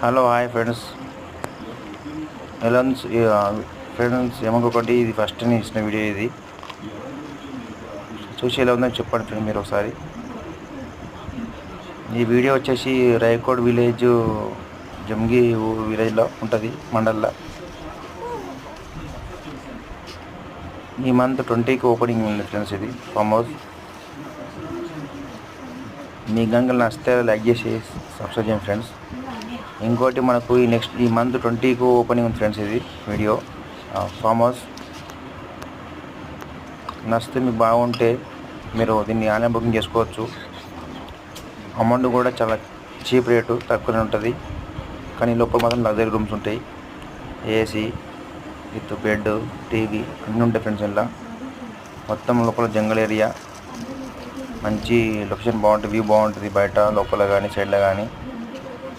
Hello hi friends. ఎలా ఉంది friends? ఏమొకటి ఇది ఫస్ట్ నేను ఇచ్చిన వీడియో, ఇది చూసి ఎలా ఉందని చెప్పండి ఫ్రెండ్స్ మీరు ఒకసారి. ఈ వీడియో వచ్చేసి రాయకోడ్ విలేజ్, జమ్గి విలేజ్లో ఉంటుంది, మండల్లో. ఈ మంత్ 20కి ఓపెనింగ్ ఉంది ఫ్రెండ్స్. ఇది ఫామ్ హౌస్. మీ గంగలు నచ్చితే లైక్ చేసి సబ్స్క్రైబ్ చేయండి ఫ్రెండ్స్. ఇంకోటి మనకు ఈ మంత్ 20కి ఓపెనింగ్ ఉంది ఫ్రెండ్స్. ఇది వీడియో ఫామ్ హౌస్ నచ్చితే మీకు బాగుంటే మీరు దీన్ని ఆన్లైన్ బుకింగ్ చేసుకోవచ్చు. అమౌంట్ కూడా చాలా చీప్ రేటు, తక్కువనే ఉంటుంది. కానీ లోపల మాత్రం లగ్జరీ రూమ్స్ ఉంటాయి. ఏసీ విత్ బెడ్, టీవీ అన్నీ ఉంటాయి ఫ్రెండ్స్. ఇలా మొత్తం లోపల జంగల్ ఏరియా, మంచి లొకేషన్ బాగుంటుంది, వ్యూ బాగుంటుంది, బయట లోపల కానీ సైడ్లో కానీ.